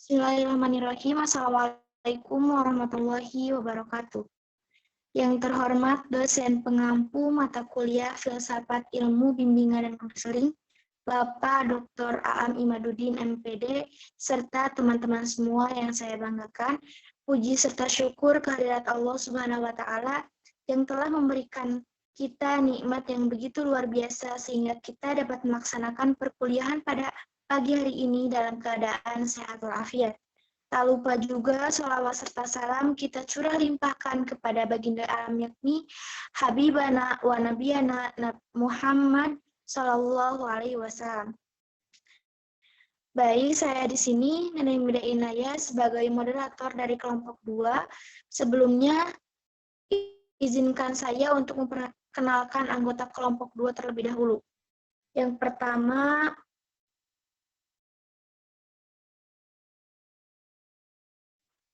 Bismillahirrahmanirrahim. Assalamualaikum warahmatullahi wabarakatuh. Yang terhormat dosen pengampu mata kuliah Filsafat Ilmu Bimbingan dan Konseling, Bapak Dr. Aam Imaduddin MPD, serta teman-teman semua yang saya banggakan, puji serta syukur kehadirat Allah Subhanahu wa Ta'ala yang telah memberikan kita nikmat yang begitu luar biasa sehingga kita dapat melaksanakan perkuliahan pada pagi hari ini dalam keadaan sehat walafiat. Tak lupa juga sholawat serta salam kita curah limpahkan kepada baginda alam yakni Habibana wa Nabiyana Muhammad Sallallahu Alaihi Wasallam. Baik, saya di sini Neneng Mida Inaya sebagai moderator dari kelompok 2. Sebelumnya, izinkan saya untuk memperkenalkan anggota kelompok 2 terlebih dahulu. Yang pertama,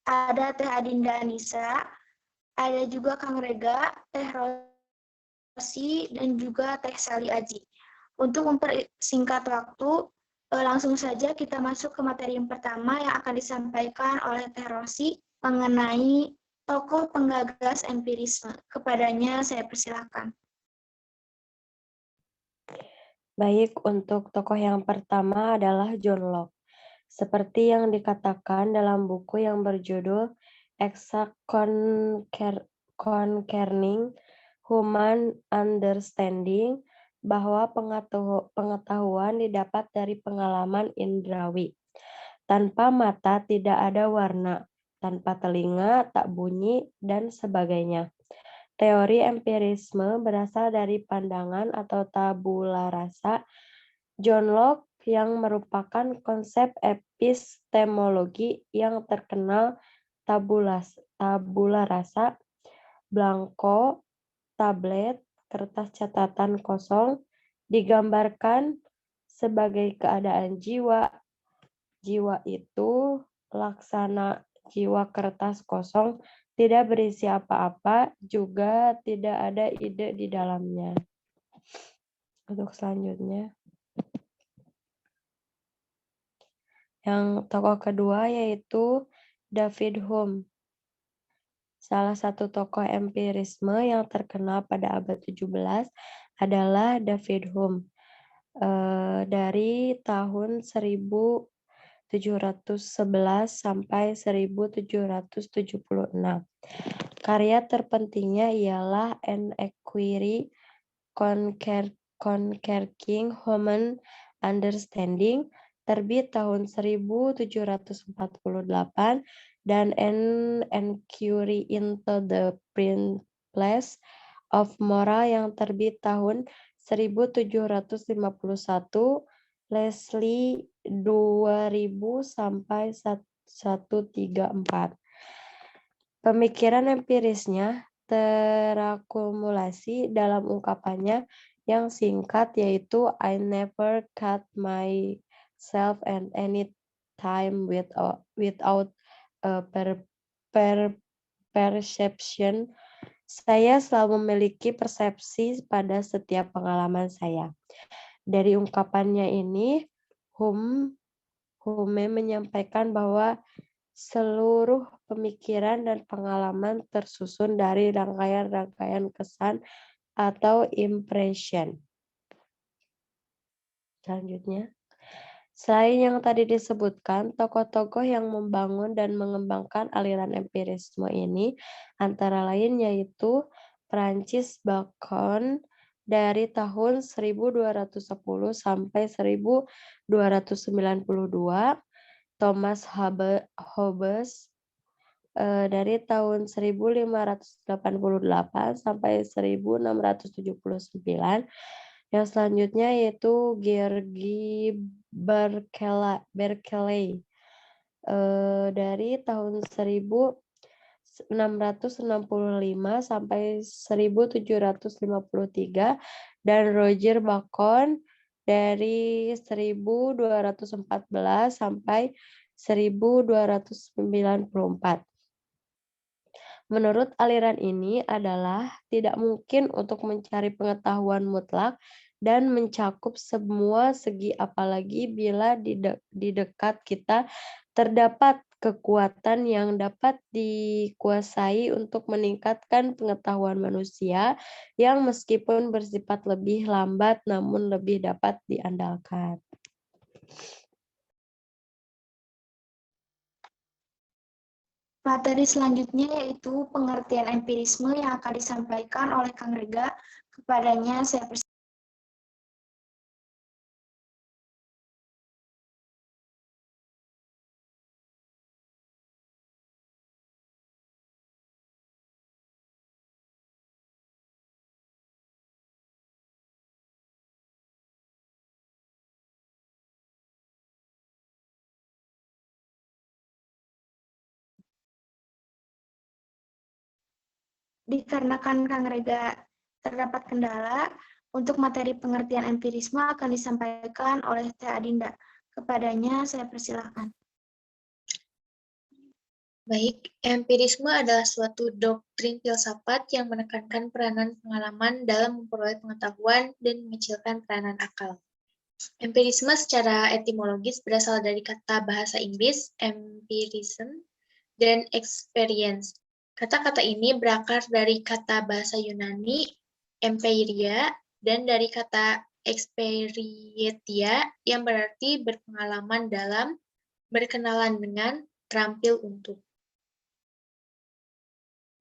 ada Teh Adinda Anissa, ada juga Kang Rega, Teh Rosi, dan juga Teh Sali Aji. Untuk mempersingkat waktu, langsung saja kita masuk ke materi yang pertama yang akan disampaikan oleh Teh Rosi mengenai tokoh penggagas empirisme. Kepadanya saya persilahkan. Baik, untuk tokoh yang pertama adalah John Locke. Seperti yang dikatakan dalam buku yang berjudul Exact Concerning Human Understanding, bahwa pengetahuan didapat dari pengalaman indrawi. Tanpa mata tidak ada warna, tanpa telinga tak bunyi, dan sebagainya. Teori empirisme berasal dari pandangan atau tabula rasa John Locke yang merupakan konsep epistemologi yang terkenal. Tabula rasa, blanko, tablet, kertas catatan kosong, digambarkan sebagai keadaan jiwa. Jiwa itu laksana jiwa kertas kosong, tidak berisi apa-apa, juga tidak ada ide di dalamnya. Untuk selanjutnya, yang tokoh kedua yaitu David Hume. Salah satu tokoh empirisme yang terkenal pada abad 17 adalah David Hume. Dari tahun 1711 sampai 1776. Karya terpentingnya ialah An Inquiry Concerning Human Understanding, terbit tahun 1748, dan An Inquiry into the Principles of Moral yang terbit tahun 1751, Leslie 2000 sampai 134. Pemikiran empirisnya terakumulasi dalam ungkapannya yang singkat yaitu I never cut myself at any time without a perception. Saya selalu memiliki persepsi pada setiap pengalaman saya. Dari ungkapannya ini, Hume menyampaikan bahwa seluruh pemikiran dan pengalaman tersusun dari rangkaian-rangkaian kesan atau impression. Selanjutnya, selain yang tadi disebutkan, tokoh-tokoh yang membangun dan mengembangkan aliran empirisme ini antara lain yaitu Francis Bacon dari tahun 1210 sampai 1292, Thomas Hobbes dari tahun 1588 sampai 1679. Yang selanjutnya yaitu Georgi Berkeley dari tahun 1665 sampai 1753, dan Roger Bacon dari 1214 sampai 1294. Menurut aliran ini adalah tidak mungkin untuk mencari pengetahuan mutlak dan mencakup semua segi, apalagi bila di dekat kita terdapat kekuatan yang dapat dikuasai untuk meningkatkan pengetahuan manusia yang meskipun bersifat lebih lambat namun lebih dapat diandalkan. Materi selanjutnya yaitu pengertian empirisme yang akan disampaikan oleh Kang Rega. Kepadanya saya persilakan. Dikarenakan Kang Rega terdapat kendala, untuk materi pengertian empirisme akan disampaikan oleh Teh Adinda. Kepadanya saya persilahkan. Baik, empirisme adalah suatu doktrin filsafat yang menekankan peranan pengalaman dalam memperoleh pengetahuan dan mengecilkan peranan akal. Empirisme secara etimologis berasal dari kata bahasa Inggris empirism dan experience. Kata-kata ini berakar dari kata bahasa Yunani empeiria dan dari kata experietia yang berarti berpengalaman dalam, berkenalan dengan, terampil untuk.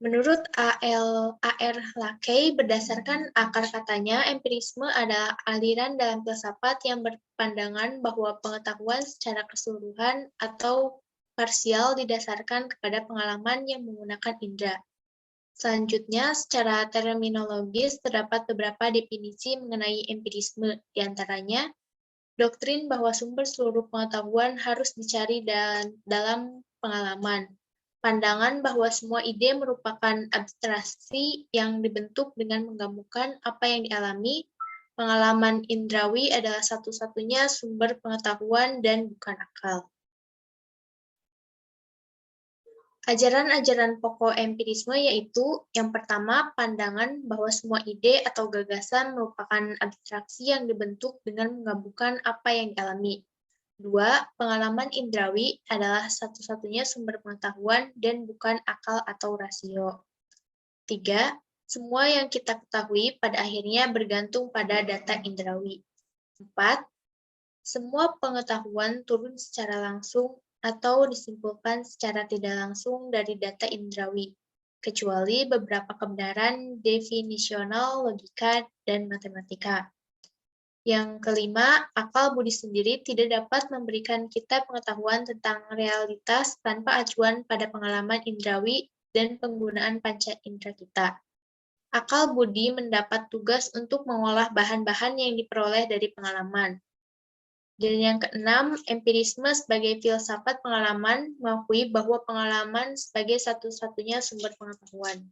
Menurut A.R. Lackey, berdasarkan akar katanya, empirisme adalah aliran dalam filsafat yang berpandangan bahwa pengetahuan secara keseluruhan atau parsial didasarkan kepada pengalaman yang menggunakan indera. Selanjutnya, secara terminologis terdapat beberapa definisi mengenai empirisme, di antaranya doktrin bahwa sumber seluruh pengetahuan harus dicari dalam pengalaman. Pandangan bahwa semua ide merupakan abstraksi yang dibentuk dengan menggabungkan apa yang dialami. Pengalaman indrawi adalah satu-satunya sumber pengetahuan dan bukan akal. Ajaran-ajaran pokok empirisme yaitu yang pertama, pandangan bahwa semua ide atau gagasan merupakan abstraksi yang dibentuk dengan menggabungkan apa yang dialami. 2. Pengalaman indrawi adalah satu-satunya sumber pengetahuan dan bukan akal atau rasio. 3. Semua yang kita ketahui pada akhirnya bergantung pada data indrawi. 4. Semua pengetahuan turun secara langsung atau disimpulkan secara tidak langsung dari data indrawi, kecuali beberapa kebenaran definisional, logika, dan matematika. Yang kelima, akal budi sendiri tidak dapat memberikan kita pengetahuan tentang realitas tanpa acuan pada pengalaman indrawi dan penggunaan panca indera kita. Akal budi mendapat tugas untuk mengolah bahan-bahan yang diperoleh dari pengalaman. Dan yang keenam, empirisme sebagai filsafat pengalaman mengakui bahwa pengalaman sebagai satu-satunya sumber pengetahuan.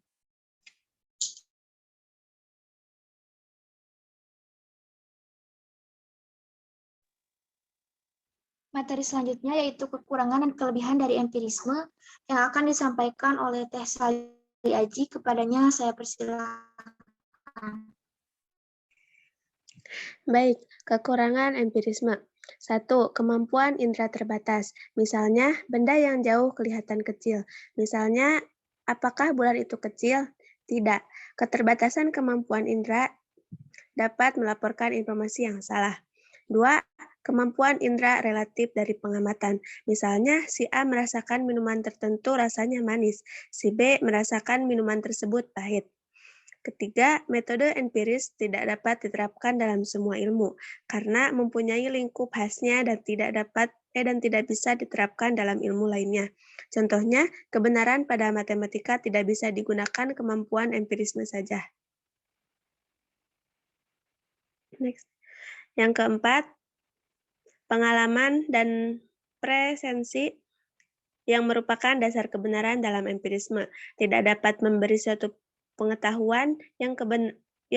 Materi selanjutnya yaitu kekurangan dan kelebihan dari empirisme yang akan disampaikan oleh Teh Sali Aji. Kepadanya saya persilakan. Baik, kekurangan empirisme. 1. Kemampuan indera terbatas. Misalnya, benda yang jauh kelihatan kecil. Misalnya, apakah bulan itu kecil? Tidak. Keterbatasan kemampuan indera dapat melaporkan informasi yang salah. 2. Kemampuan indera relatif dari pengamatan. Misalnya, si A merasakan minuman tertentu rasanya manis, si B merasakan minuman tersebut pahit. Ketiga, metode empiris tidak dapat diterapkan dalam semua ilmu, karena mempunyai lingkup khasnya dan tidak bisa diterapkan dalam ilmu lainnya. Contohnya, kebenaran pada matematika tidak bisa digunakan kemampuan empirisme saja. Next. Yang keempat, pengalaman dan presensi yang merupakan dasar kebenaran dalam empirisme tidak dapat memberi suatu pengetahuan yang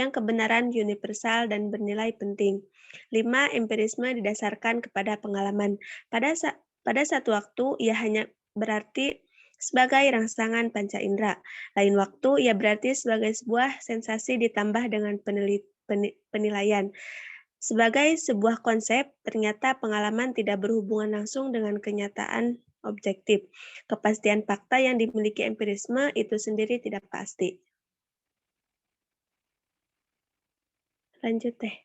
kebenaran universal dan bernilai penting. 5. Empirisme didasarkan kepada pengalaman. Pada satu waktu, ia hanya berarti sebagai rangsangan panca indera. Lain waktu, ia berarti sebagai sebuah sensasi ditambah dengan penilaian. Sebagai sebuah konsep, ternyata pengalaman tidak berhubungan langsung dengan kenyataan objektif. Kepastian fakta yang dimiliki empirisme itu sendiri tidak pasti. Lanjut deh.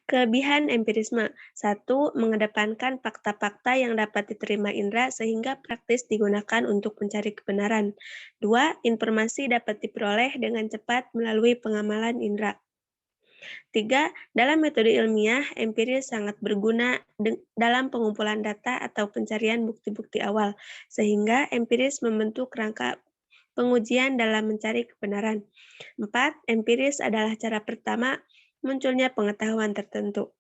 Kelebihan empirisme. 1. Mengedepankan fakta-fakta yang dapat diterima indera sehingga praktis digunakan untuk mencari kebenaran. 2. Informasi dapat diperoleh dengan cepat melalui pengamalan indera. 3. Dalam metode ilmiah, empiris sangat berguna dalam pengumpulan data atau pencarian bukti-bukti awal, sehingga empiris membentuk rangka pengujian dalam mencari kebenaran. 4. Empiris adalah cara pertama munculnya pengetahuan tertentu.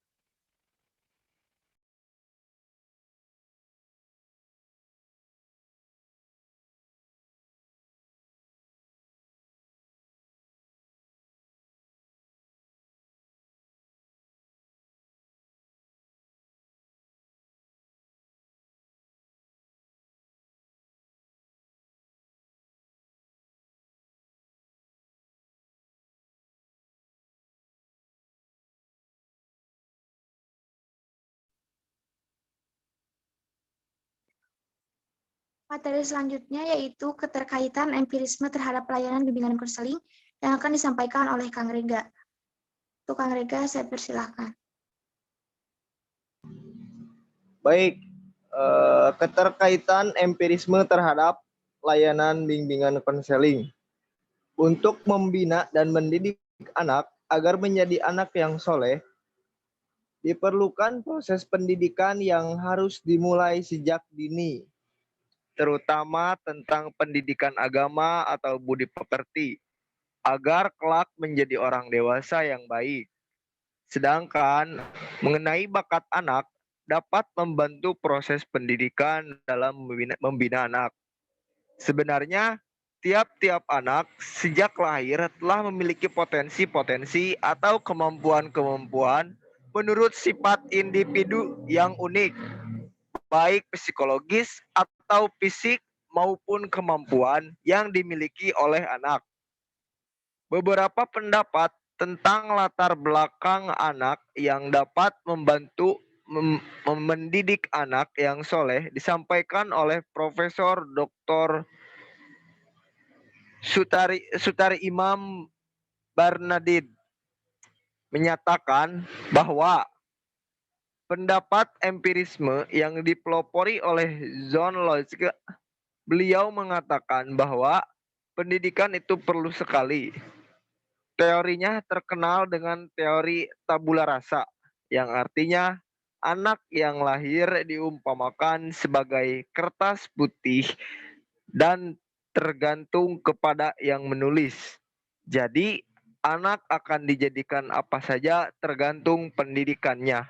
Materi selanjutnya yaitu keterkaitan empirisme terhadap pelayanan bimbingan konseling yang akan disampaikan oleh Kang Rega. Untuk Kang Rega, saya persilahkan. Baik, keterkaitan empirisme terhadap layanan bimbingan konseling. Untuk membina dan mendidik anak agar menjadi anak yang soleh, diperlukan proses pendidikan yang harus dimulai sejak dini, terutama tentang pendidikan agama atau budi pekerti, agar kelak menjadi orang dewasa yang baik. Sedangkan mengenai bakat anak, dapat membantu proses pendidikan dalam membina anak. Sebenarnya, tiap-tiap anak sejak lahir telah memiliki potensi-potensi atau kemampuan-kemampuan menurut sifat individu yang unik, baik psikologis atau fisik maupun kemampuan yang dimiliki oleh anak. Beberapa pendapat tentang latar belakang anak yang dapat membantu mendidik anak yang soleh disampaikan oleh Profesor Dr. Sutari Imam Barnadid, menyatakan bahwa pendapat empirisme yang dipelopori oleh John Locke, beliau mengatakan bahwa pendidikan itu perlu sekali. Teorinya terkenal dengan teori tabula rasa, yang artinya anak yang lahir diumpamakan sebagai kertas putih dan tergantung kepada yang menulis. Jadi, anak akan dijadikan apa saja tergantung pendidikannya.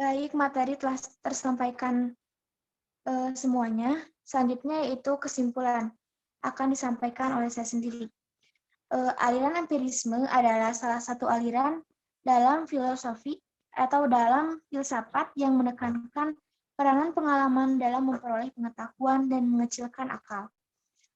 Baik, materi telah tersampaikan semuanya. Selanjutnya yaitu kesimpulan. Akan disampaikan oleh saya sendiri. Aliran empirisme adalah salah satu aliran dalam filosofi atau dalam filsafat yang menekankan peranan pengalaman dalam memperoleh pengetahuan dan mengecilkan akal.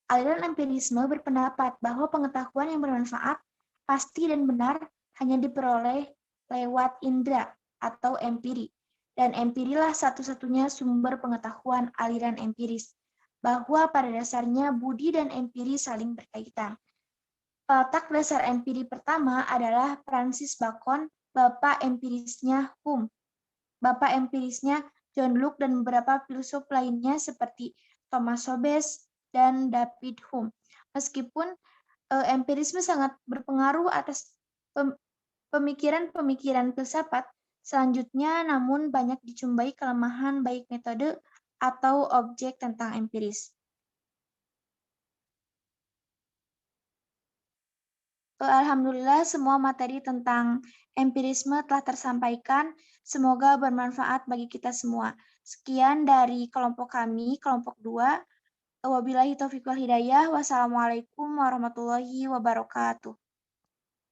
Aliran empirisme berpendapat bahwa pengetahuan yang bermanfaat, pasti dan benar hanya diperoleh lewat indera atau empiri, dan empirilah satu-satunya sumber pengetahuan aliran empiris, bahwa pada dasarnya budi dan empiri saling berkaitan. Peletak dasar empiri pertama adalah Francis Bacon, bapak empirisnya Hume, bapak empirisnya John Locke, dan beberapa filsuf lainnya seperti Thomas Hobbes dan David Hume. Meskipun empirisme sangat berpengaruh atas pemikiran-pemikiran filsafat selanjutnya, namun banyak dijumpai kelemahan baik metode atau objek tentang empiris. Alhamdulillah, semua materi tentang empirisme telah tersampaikan. Semoga bermanfaat bagi kita semua. Sekian dari kelompok kami, kelompok 2. Wabillahi taufiq wal hidayah. Wassalamualaikum warahmatullahi wabarakatuh.